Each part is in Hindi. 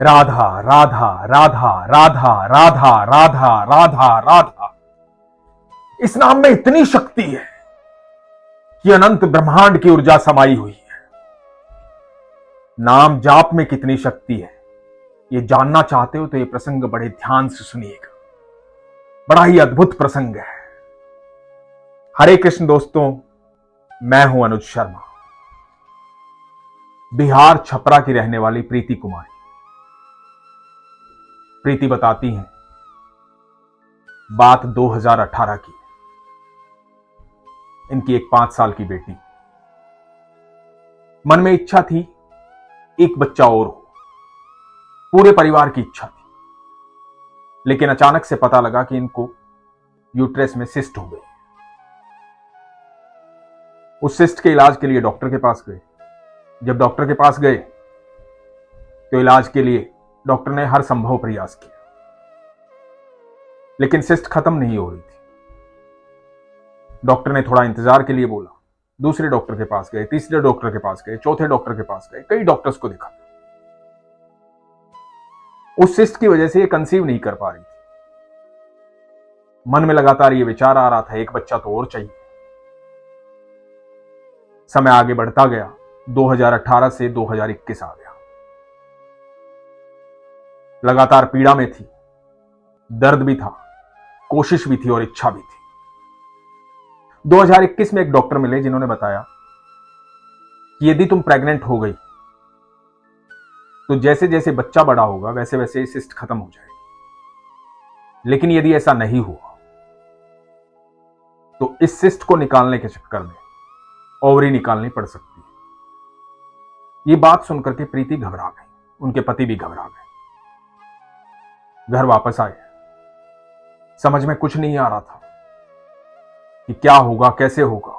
राधा राधा राधा राधा राधा राधा राधा राधा। इस नाम में इतनी शक्ति है कि अनंत ब्रह्मांड की ऊर्जा समाई हुई है। नाम जाप में कितनी शक्ति है, ये जानना चाहते हो तो ये प्रसंग बड़े ध्यान से सुनिएगा। बड़ा ही अद्भुत प्रसंग है। हरे कृष्ण दोस्तों, मैं हूं अनुज शर्मा। बिहार छपरा की रहने वाली प्रीति कुमारी। प्रीति बताती हैं, बात 2018 की। इनकी एक 5 साल की बेटी। मन में इच्छा थी एक बच्चा और हो, पूरे परिवार की इच्छा थी। लेकिन अचानक से पता लगा कि इनको यूट्रस में सिस्ट हो गई। उस सिस्ट के इलाज के लिए डॉक्टर के पास गए। जब डॉक्टर के पास गए तो इलाज के लिए डॉक्टर ने हर संभव प्रयास किया, लेकिन सिस्ट खत्म नहीं हो रही थी। डॉक्टर ने थोड़ा इंतजार के लिए बोला। दूसरे डॉक्टर के पास गए, तीसरे डॉक्टर के पास गए, चौथे डॉक्टर के पास गए, कई डॉक्टर्स को दिखा। उस सिस्ट की वजह से ये कंसीव नहीं कर पा रही थी। मन में लगातार ये विचार आ रहा था, एक बच्चा तो और चाहिए। समय आगे बढ़ता गया। 2018 से 2021 आ गया। लगातार पीड़ा में थी, दर्द भी था, कोशिश भी थी और इच्छा भी थी। 2021 में एक डॉक्टर मिले जिन्होंने बताया कि यदि तुम प्रेग्नेंट हो गई तो जैसे जैसे बच्चा बड़ा होगा वैसे वैसे सिस्ट खत्म हो जाएगी। लेकिन यदि ऐसा नहीं हुआ तो इस सिस्ट को निकालने के चक्कर में ओवरी निकालनी पड़ सकती है। ये बात सुनकर के प्रीति घबरा गई, उनके पति भी घबरा गए। घर वापस आए। समझ में कुछ नहीं आ रहा था कि क्या होगा, कैसे होगा।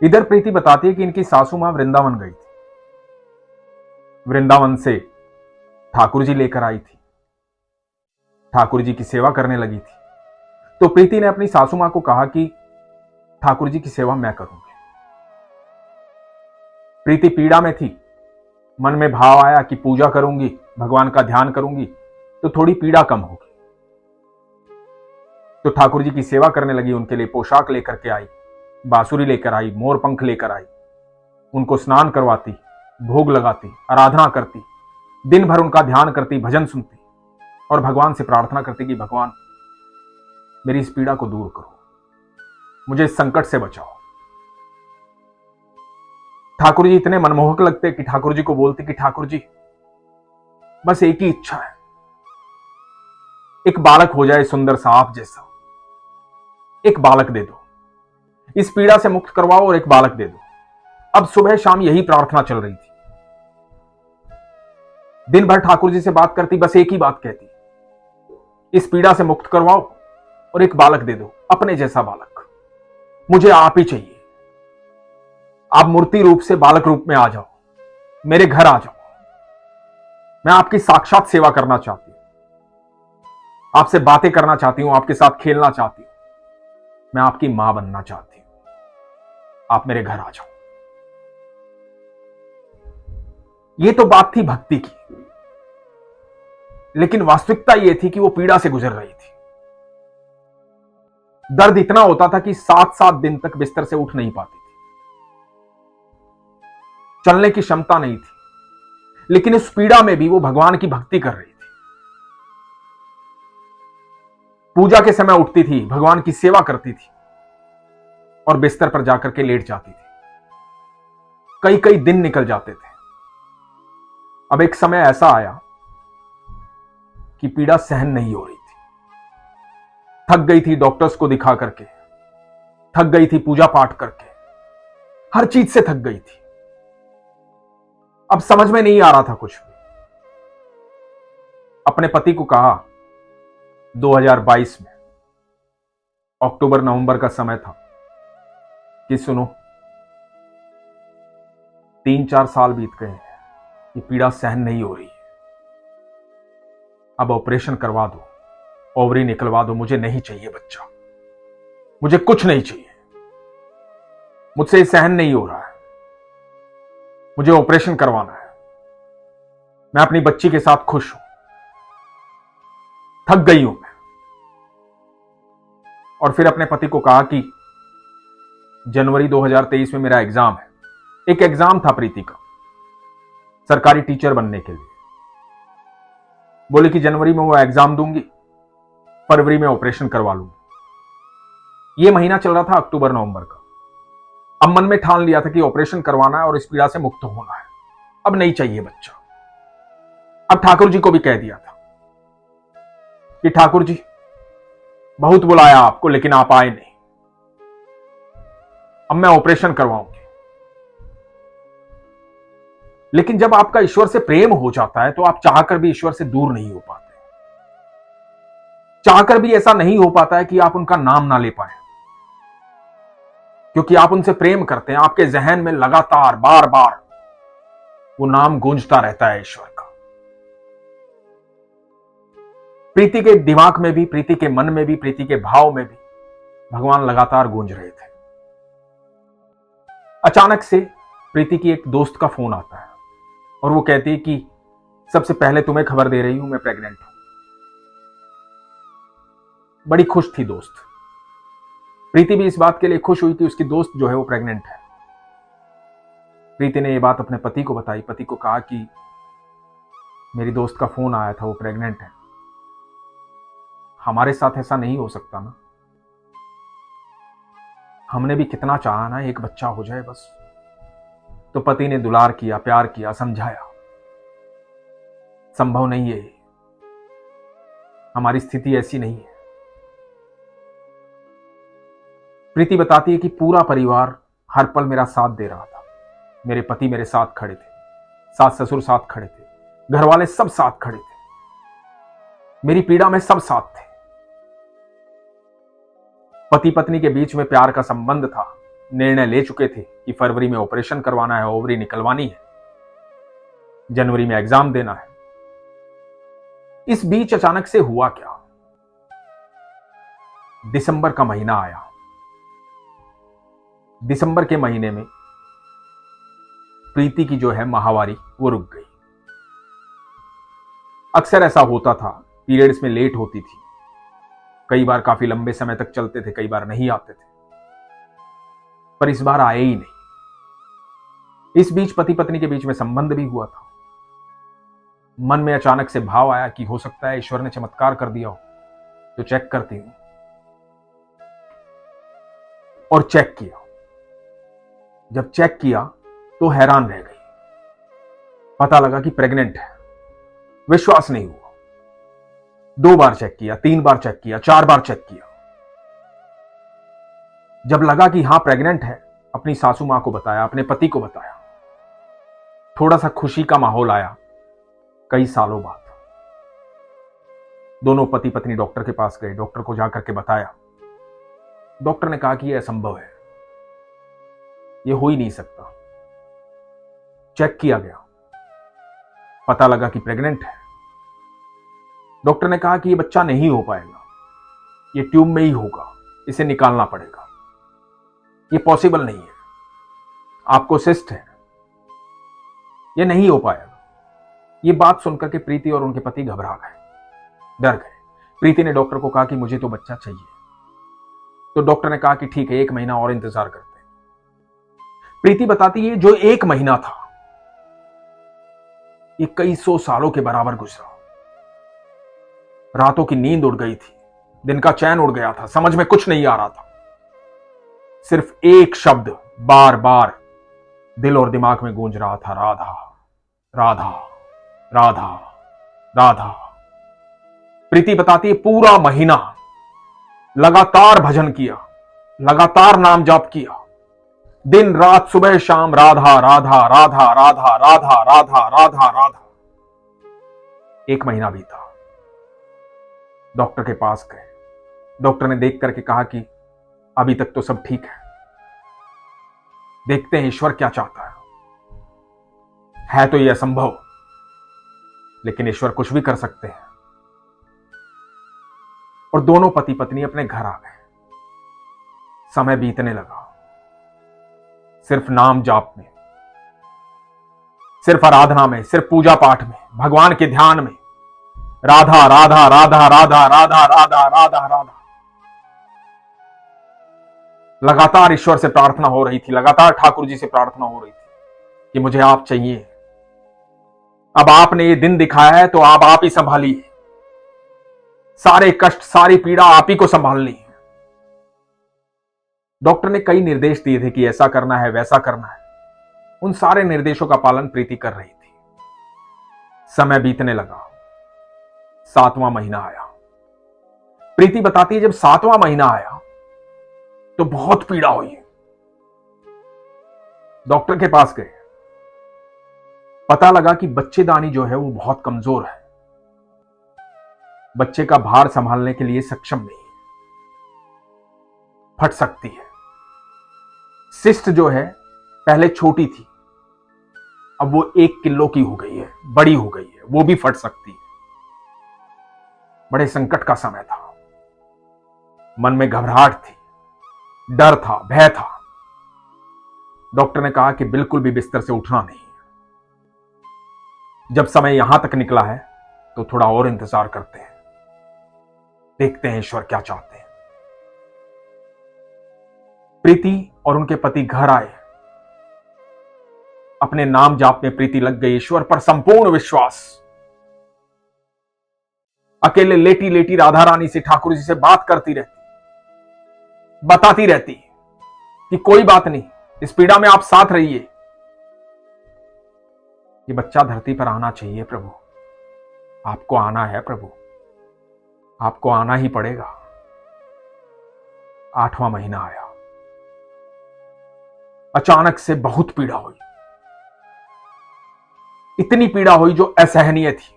इधर प्रीति बताती है कि इनकी सासू मां वृंदावन गई थी। वृंदावन से ठाकुर जी लेकर आई थी। ठाकुर जी की सेवा करने लगी थी। तो प्रीति ने अपनी सासू मां को कहा कि ठाकुर जी की सेवा मैं करूंगी। प्रीति पीड़ा में थी। मन में भाव आया कि पूजा करूंगी, भगवान का ध्यान करूंगी तो थोड़ी पीड़ा कम होगी। तो ठाकुर जी की सेवा करने लगी। उनके लिए पोशाक लेकर के आई, बांसुरी लेकर आई, मोर पंख लेकर आई। उनको स्नान करवाती, भोग लगाती, आराधना करती, दिन भर उनका ध्यान करती, भजन सुनती और भगवान से प्रार्थना करती कि भगवान मेरी इस पीड़ा को दूर करो, मुझे इस संकट से बचाओ। ठाकुर जी इतने मनमोहक लगते कि ठाकुर जी को बोलती कि ठाकुर जी बस एक ही इच्छा है, एक बालक हो जाए सुंदर सा आप जैसा, एक बालक दे दो, इस पीड़ा से मुक्त करवाओ और एक बालक दे दो। अब सुबह शाम यही प्रार्थना चल रही थी। दिन भर ठाकुर जी से बात करती, बस एक ही बात कहती, इस पीड़ा से मुक्त करवाओ और एक बालक दे दो, अपने जैसा बालक, मुझे आप ही चाहिए। आप मूर्ति रूप से बालक रूप में आ जाओ, मेरे घर आ जाओ। मैं आपकी साक्षात सेवा करना चाहती हूं, आपसे बातें करना चाहती हूं, आपके साथ खेलना चाहती हूं, मैं आपकी मां बनना चाहती हूं, आप मेरे घर आ जाओ। ये तो बात थी भक्ति की, लेकिन वास्तविकता यह थी कि वो पीड़ा से गुजर रही थी। दर्द इतना होता था कि 7-7 दिन तक बिस्तर से उठ नहीं पाती थी, चलने की क्षमता नहीं थी। लेकिन उस पीड़ा में भी वो भगवान की भक्ति कर रही थी। पूजा के समय उठती थी, भगवान की सेवा करती थी और बिस्तर पर जाकर के लेट जाती थी। कई कई दिन निकल जाते थे। अब एक समय ऐसा आया कि पीड़ा सहन नहीं हो रही थी। थक गई थी डॉक्टर्स को दिखा करके, थक गई थी पूजा पाठ करके, हर चीज से थक गई थी। अब समझ में नहीं आ रहा था कुछ भी। अपने पति को कहा, 2022 में अक्टूबर नवंबर का समय था, कि सुनो 3-4 साल बीत गए हैं, ये पीड़ा सहन नहीं हो रही है, अब ऑपरेशन करवा दो, ओवरी निकलवा दो, मुझे नहीं चाहिए बच्चा, मुझे कुछ नहीं चाहिए, मुझसे सहन नहीं हो रहा है, मुझे ऑपरेशन करवाना है। मैं अपनी बच्ची के साथ खुश हूं, थक गई हूं मैं। और फिर अपने पति को कहा कि जनवरी 2023 में मेरा एग्जाम है। एक एग्जाम था प्रीति का, सरकारी टीचर बनने के लिए। बोले कि जनवरी में वो एग्जाम दूंगी, फरवरी में ऑपरेशन करवा लूंगी। ये महीना चल रहा था अक्टूबर नवंबर का। अब मन में ठान लिया था कि ऑपरेशन करवाना है और इस पीड़ा से मुक्त होना है, अब नहीं चाहिए बच्चा। अब ठाकुर जी को भी कह दिया था कि ठाकुर जी बहुत बुलाया आपको, लेकिन आप आए नहीं, अब मैं ऑपरेशन करवाऊंगी। लेकिन जब आपका ईश्वर से प्रेम हो जाता है तो आप चाहकर भी ईश्वर से दूर नहीं हो पाते। चाहकर भी ऐसा नहीं हो पाता है कि आप उनका नाम ना ले पाए, क्योंकि आप उनसे प्रेम करते हैं। आपके जहन में लगातार बार बार वो नाम गूंजता रहता है ईश्वर का। प्रीति के दिमाग में भी, प्रीति के मन में भी, प्रीति के भाव में भी भगवान लगातार गूंज रहे थे। अचानक से प्रीति की एक दोस्त का फोन आता है और वो कहती है कि सबसे पहले तुम्हें खबर दे रही हूं, मैं प्रेग्नेंट हूं। बड़ी खुश थी दोस्त। प्रीति भी इस बात के लिए खुश हुई कि उसकी दोस्त जो है वो प्रेग्नेंट है। प्रीति ने ये बात अपने पति को बताई। पति को कहा कि मेरी दोस्त का फोन आया था, वो प्रेग्नेंट है। हमारे साथ ऐसा नहीं हो सकता ना, हमने भी कितना चाहा ना एक बच्चा हो जाए बस। तो पति ने दुलार किया, प्यार किया, समझाया संभव नहीं है, हमारी स्थिति ऐसी नहीं है। प्रीति बताती है कि पूरा परिवार हर पल मेरा साथ दे रहा था। मेरे पति मेरे साथ खड़े थे, सास ससुर साथ खड़े थे, घर वाले सब साथ खड़े थे, मेरी पीड़ा में सब साथ थे। पति पत्नी के बीच में प्यार का संबंध था। निर्णय ले चुके थे कि फरवरी में ऑपरेशन करवाना है, ओवरी निकलवानी है, जनवरी में एग्जाम देना है। इस बीच अचानक से हुआ क्या, दिसंबर का महीना आया। दिसंबर के महीने में प्रीति की जो है माहवारी वो रुक गई। अक्सर ऐसा होता था, पीरियड्स में लेट होती थी, कई बार काफी लंबे समय तक चलते थे, कई बार नहीं आते थे, पर इस बार आए ही नहीं। इस बीच पति पत्नी के बीच में संबंध भी हुआ था। मन में अचानक से भाव आया कि हो सकता है ईश्वर ने चमत्कार कर दिया हो, तो चेक करती हूं। और चेक किया। जब चेक किया तो हैरान रह गई। पता लगा कि प्रेग्नेंट है। विश्वास नहीं हुआ। 2 बार चेक किया, 3 बार चेक किया, 4 बार चेक किया। जब लगा कि हां प्रेग्नेंट है, अपनी सासू मां को बताया, अपने पति को बताया। थोड़ा सा खुशी का माहौल आया। कई सालों बाद दोनों पति पत्नी डॉक्टर के पास गए। डॉक्टर को जाकर के बताया। डॉक्टर ने कहा कि यह असंभव है, यह हो ही नहीं सकता। चेक किया गया, पता लगा कि प्रेग्नेंट है। डॉक्टर ने कहा कि यह बच्चा नहीं हो पाएगा, यह ट्यूब में ही होगा, इसे निकालना पड़ेगा, यह पॉसिबल नहीं है, आपको सिस्ट है, यह नहीं हो पाएगा। यह बात सुनकर के प्रीति और उनके पति घबरा गए, डर गए। प्रीति ने डॉक्टर को कहा कि मुझे तो बच्चा चाहिए। तो डॉक्टर ने कहा कि ठीक है, 1 महीना और इंतजार करते हैं। प्रीति बताती है जो 1 महीना था, ये कई 100 सालों के बराबर गुजरा। रातों की नींद उड़ गई थी, दिन का चैन उड़ गया था, समझ में कुछ नहीं आ रहा था। सिर्फ एक शब्द बार बार दिल और दिमाग में गूंज रहा था, राधा राधा राधा राधा। प्रीति बताती है पूरा महीना लगातार भजन किया, लगातार नाम जाप किया, दिन रात सुबह शाम राधा राधा राधा राधा राधा राधा राधा राधा। 1 महीना बीता। डॉक्टर के पास गए। डॉक्टर ने देख करके कहा कि अभी तक तो सब ठीक है, देखते हैं ईश्वर क्या चाहता है तो यह असंभव, लेकिन ईश्वर कुछ भी कर सकते हैं। और दोनों पति पत्नी अपने घर आ गए। समय बीतने लगा। सिर्फ नाम जाप में, सिर्फ आराधना में, सिर्फ पूजा पाठ में भगवान के ध्यान में, राधा राधा राधा राधा राधा राधा राधा राधा, लगातार ईश्वर से प्रार्थना हो रही थी, लगातार ठाकुर जी से प्रार्थना हो रही थी कि मुझे आप चाहिए। अब आपने ये दिन दिखाया है तो आप ही संभालिए, सारे कष्ट सारी पीड़ा आप ही को संभालनी है। डॉक्टर ने कई निर्देश दिए थे कि ऐसा करना है वैसा करना है, उन सारे निर्देशों का पालन प्रीति कर रही थी। समय बीतने लगा, 7वां महीना आया। प्रीति बताती है जब 7वां महीना आया तो बहुत पीड़ा हुई। डॉक्टर के पास गए, पता लगा कि बच्चेदानी जो है वो बहुत कमजोर है, बच्चे का भार संभालने के लिए सक्षम नहीं है, फट सकती है। सिस्ट जो है पहले छोटी थी, अब वो 1 किलो की हो गई है, बड़ी हो गई है, वो भी फट सकती है। बड़े संकट का समय था, मन में घबराहट थी, डर था, भय था। डॉक्टर ने कहा कि बिल्कुल भी बिस्तर से उठना नहीं है। जब समय यहां तक निकला है तो थोड़ा और इंतजार करते हैं, देखते हैं ईश्वर क्या चाहते हैं। प्रीति और उनके पति घर आए, अपने नाम जाप में प्रीति लग गई, ईश्वर पर संपूर्ण विश्वास। अकेले लेटी लेटी राधा रानी से, ठाकुर जी से बात करती रहती, बताती रहती कि कोई बात नहीं, इस पीड़ा में आप साथ रहिए, ये बच्चा धरती पर आना चाहिए प्रभु, आपको आना है प्रभु, आपको आना ही पड़ेगा। 8वां महीना आया, अचानक से बहुत पीड़ा हुई, इतनी पीड़ा हुई जो असहनीय थी,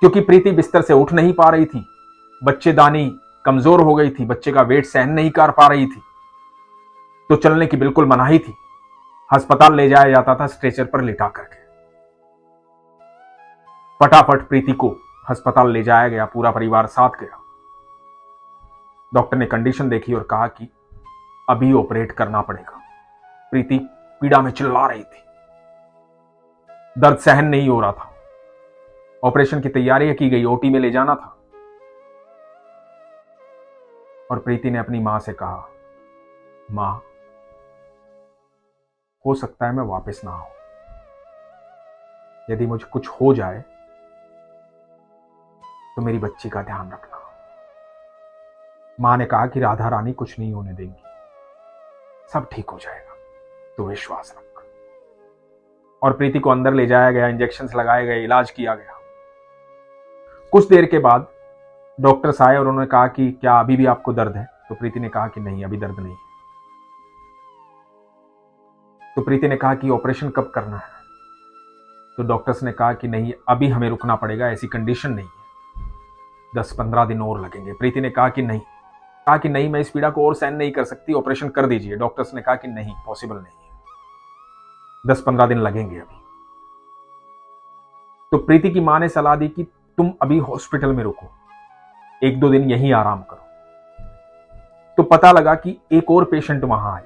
क्योंकि प्रीति बिस्तर से उठ नहीं पा रही थी, बच्चेदानी कमजोर हो गई थी, बच्चे का वेट सहन नहीं कर पा रही थी, तो चलने की बिल्कुल मनाही थी। अस्पताल ले जाया जाता था स्ट्रेचर पर लिटा करके। फटाफट प्रीति को अस्पताल ले जाया गया, पूरा परिवार साथ गया। डॉक्टर ने कंडीशन देखी और कहा कि अभी ऑपरेट करना पड़ेगा। प्रीति पीड़ा में चिल्ला रही थी, दर्द सहन नहीं हो रहा था। ऑपरेशन की तैयारी की गई, ओटी में ले जाना था। और प्रीति ने अपनी मां से कहा, मां, हो सकता है मैं वापस ना आऊं, यदि मुझे कुछ हो जाए तो मेरी बच्ची का ध्यान रखना। मां ने कहा कि राधा रानी कुछ नहीं होने देंगी, सब ठीक हो जाएगा, तो विश्वास रख। और प्रीति को अंदर ले जाया गया, इंजेक्शंस लगाए गए, इलाज किया गया। कुछ देर के बाद डॉक्टर्स आए और उन्होंने कहा कि क्या अभी भी आपको दर्द है? तो प्रीति ने कहा कि नहीं, अभी दर्द नहीं है। तो प्रीति ने कहा कि ऑपरेशन कब करना है? तो डॉक्टर्स ने कहा कि नहीं, अभी हमें रुकना पड़ेगा, ऐसी कंडीशन नहीं है, 10-15 दिन और लगेंगे। प्रीति ने कहा कि नहीं, मैं इस पीड़ा को और सहन नहीं कर सकती, ऑपरेशन कर दीजिए। डॉक्टर्स ने कहा कि नहीं, पॉसिबल नहीं है, 10-15 दिन लगेंगे अभी। तो प्रीति की मां ने सलाह दी कि तुम अभी हॉस्पिटल में रुको, 1-2 दिन यहीं आराम करो। तो पता लगा कि एक और पेशेंट वहां आई,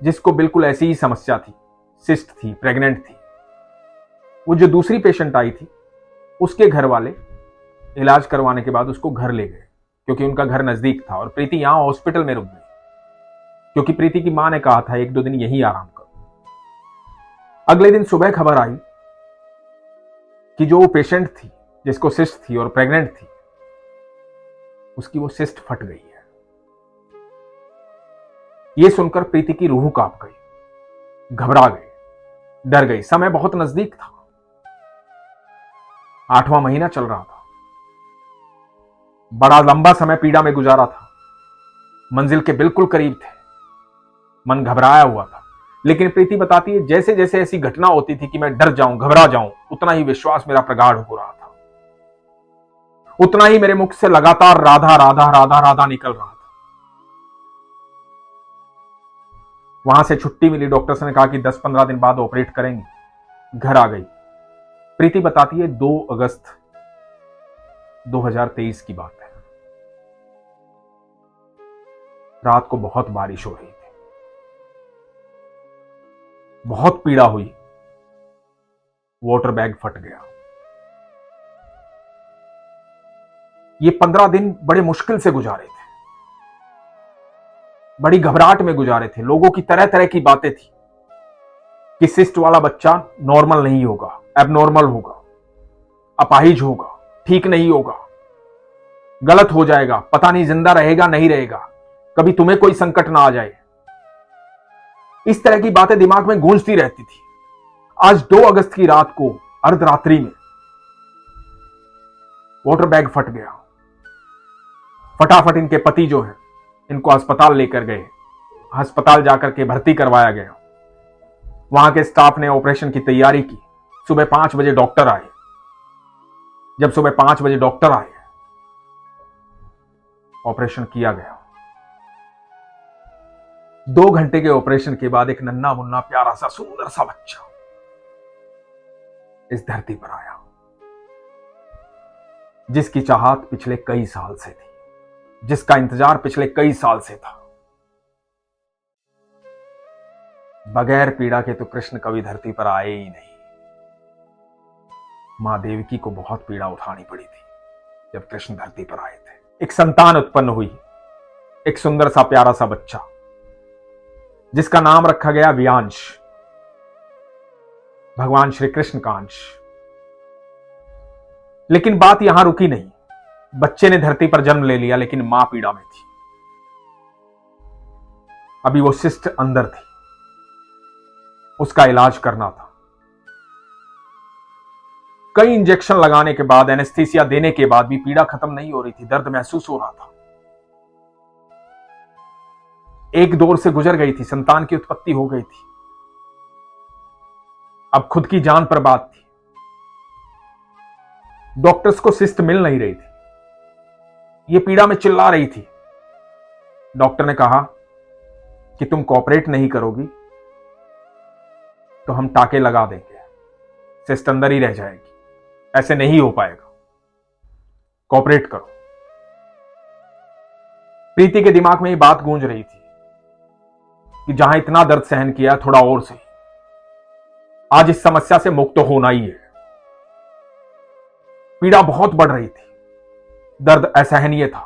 जिसको बिल्कुल ऐसी ही समस्या थी, सिस्ट थी, प्रेग्नेंट थी। वो जो दूसरी पेशेंट आई थी, उसके घर वाले इलाज करवाने के बाद उसको घर ले गए, क्योंकि उनका घर नजदीक था। और प्रीति यहां हॉस्पिटल में रुक गई, क्योंकि प्रीति की मां ने कहा था 1-2 दिन यहीं आराम करो। अगले दिन सुबह खबर आई कि जो वो पेशेंट थी, जिसको सिस्ट थी और प्रेग्नेंट थी, उसकी वो सिस्ट फट गई है। ये सुनकर प्रीति की रूह कांप गई, घबरा गई, डर गई। समय बहुत नजदीक था, 8वां महीना चल रहा था, बड़ा लंबा समय पीड़ा में गुजारा था, मंजिल के बिल्कुल करीब थे, मन घबराया हुआ था। लेकिन प्रीति बताती है, जैसे जैसे ऐसी घटना होती थी कि मैं डर जाऊं, घबरा जाऊं, उतना ही विश्वास मेरा प्रगाढ़ हो रहा था, उतना ही मेरे मुख से लगातार राधा राधा राधा राधा निकल रहा था। वहां से छुट्टी मिली, डॉक्टर्स ने कहा कि 10-15 दिन बाद ऑपरेट करेंगे। घर आ गई। प्रीति बताती है 2 अगस्त 2023 की बात है। रात को बहुत बारिश हो रही थी, बहुत पीड़ा हुई। वाटर बैग फट गया। ये 15 दिन बड़े मुश्किल से गुजारे थे, बड़ी घबराहट में गुजारे थे। लोगों की तरह तरह की बातें थी कि सिस्ट वाला बच्चा नॉर्मल नहीं होगा, एबनॉर्मल होगा, अपाहिज होगा, ठीक नहीं होगा, गलत हो जाएगा, पता नहीं जिंदा रहेगा नहीं रहेगा, कभी तुम्हें कोई संकट ना आ जाए। इस तरह की बातें दिमाग में गूंजती रहती थी। आज 2 अगस्त की रात को अर्धरात्रि में वाटर बैग फट गया। फटाफट इनके पति जो है इनको अस्पताल लेकर गए। अस्पताल जाकर के भर्ती करवाया गया। वहां के स्टाफ ने ऑपरेशन की तैयारी की। सुबह 5 बजे डॉक्टर आए। जब सुबह 5 बजे डॉक्टर आए, ऑपरेशन किया गया। 2 घंटे के ऑपरेशन के बाद एक नन्हा मुन्ना प्यारा सा सुंदर सा बच्चा इस धरती पर आया, जिसकी चाहत पिछले कई साल से थी, जिसका इंतजार पिछले कई साल से था। बगैर पीड़ा के तो कृष्ण कभी धरती पर आए ही नहीं। मां देवकी को बहुत पीड़ा उठानी पड़ी थी जब कृष्ण धरती पर आए थे। एक संतान उत्पन्न हुई, एक सुंदर सा प्यारा सा बच्चा, जिसका नाम रखा गया वियांश, भगवान श्री कृष्ण का अंश। लेकिन बात यहां रुकी नहीं। बच्चे ने धरती पर जन्म ले लिया, लेकिन मां पीड़ा में थी। अभी वो सिस्ट अंदर थी, उसका इलाज करना था। कई इंजेक्शन लगाने के बाद, एनेस्थीसिया देने के बाद भी पीड़ा खत्म नहीं हो रही थी, दर्द महसूस हो रहा था। एक दौर से गुजर गई थी, संतान की उत्पत्ति हो गई थी। अब खुद की जान पर बात थी। डॉक्टर्स को सिस्ट मिल नहीं रही थी, ये पीड़ा में चिल्ला रही थी। डॉक्टर ने कहा कि तुम कोऑपरेट नहीं करोगी तो हम टाके लगा देंगे, सिस्ट अंदर ही रह जाएगी, ऐसे नहीं हो पाएगा, कोऑपरेट करो। प्रीति के दिमाग में ये बात गूंज रही थी कि जहां इतना दर्द सहन किया, थोड़ा और सही, आज इस समस्या से मुक्त होना ही है। पीड़ा बहुत बढ़ रही थी, दर्द असहनीय था।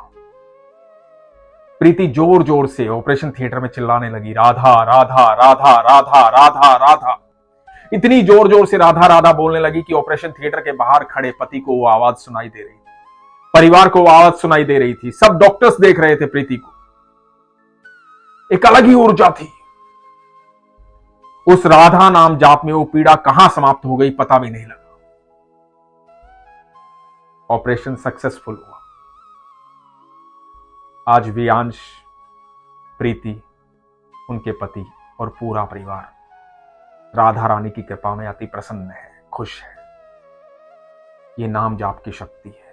प्रीति जोर जोर से ऑपरेशन थिएटर में चिल्लाने लगी, राधा राधा राधा राधा राधा राधा। इतनी जोर जोर से राधा राधा बोलने लगी कि ऑपरेशन थिएटर के बाहर खड़े पति को वो आवाज सुनाई दे रही थी, परिवार को वो आवाज सुनाई दे रही थी, सब डॉक्टर्स देख रहे थे प्रीति को। एक अलग ही ऊर्जा थी उस राधा नाम जाप में। वो पीड़ा कहां समाप्त हो गई पता भी नहीं लगा। ऑपरेशन सक्सेसफुल हुआ। आज वियांश, प्रीति, उनके पति और पूरा परिवार राधा रानी की कृपा में अति प्रसन्न है, खुश है। ये नाम जाप की शक्ति है।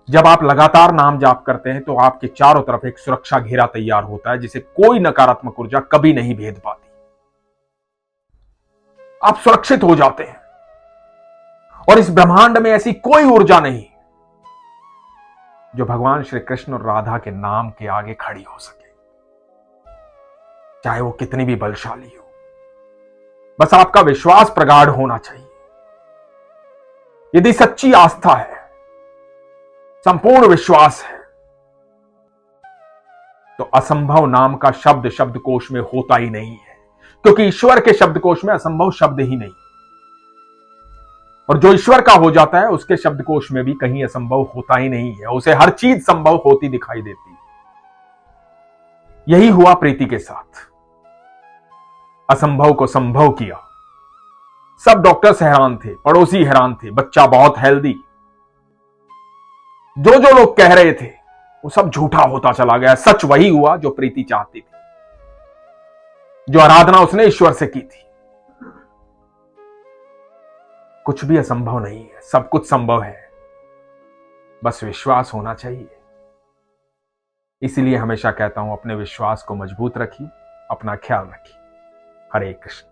जब आप लगातार नाम जाप करते हैं तो आपके चारों तरफ एक सुरक्षा घेरा तैयार होता है, जिसे कोई नकारात्मक ऊर्जा कभी नहीं भेद पाती। आप सुरक्षित हो जाते हैं और इस ब्रह्मांड में ऐसी कोई ऊर्जा नहीं जो भगवान श्री कृष्ण और राधा के नाम के आगे खड़ी हो सके, चाहे वो कितनी भी बलशाली हो। बस आपका विश्वास प्रगाढ़ होना चाहिए। यदि सच्ची आस्था है, संपूर्ण विश्वास है, तो असंभव नाम का शब्द शब्दकोश में होता ही नहीं है, क्योंकि ईश्वर के शब्दकोश में असंभव शब्द ही नहीं। और जो ईश्वर का हो जाता है उसके शब्दकोश में भी कहीं असंभव होता ही नहीं है, उसे हर चीज संभव होती दिखाई देती है। यही हुआ प्रीति के साथ। असंभव को संभव किया। सब डॉक्टर्स हैरान थे, पड़ोसी हैरान थे, बच्चा बहुत हेल्दी। जो जो लोग कह रहे थे वो सब झूठा होता चला गया। सच वही हुआ जो प्रीति चाहती थी, जो आराधना उसने ईश्वर से की थी। कुछ भी असंभव नहीं है, सब कुछ संभव है, बस विश्वास होना चाहिए। इसलिए हमेशा कहता हूं, अपने विश्वास को मजबूत रखिए, अपना ख्याल रखिए। हरे कृष्ण।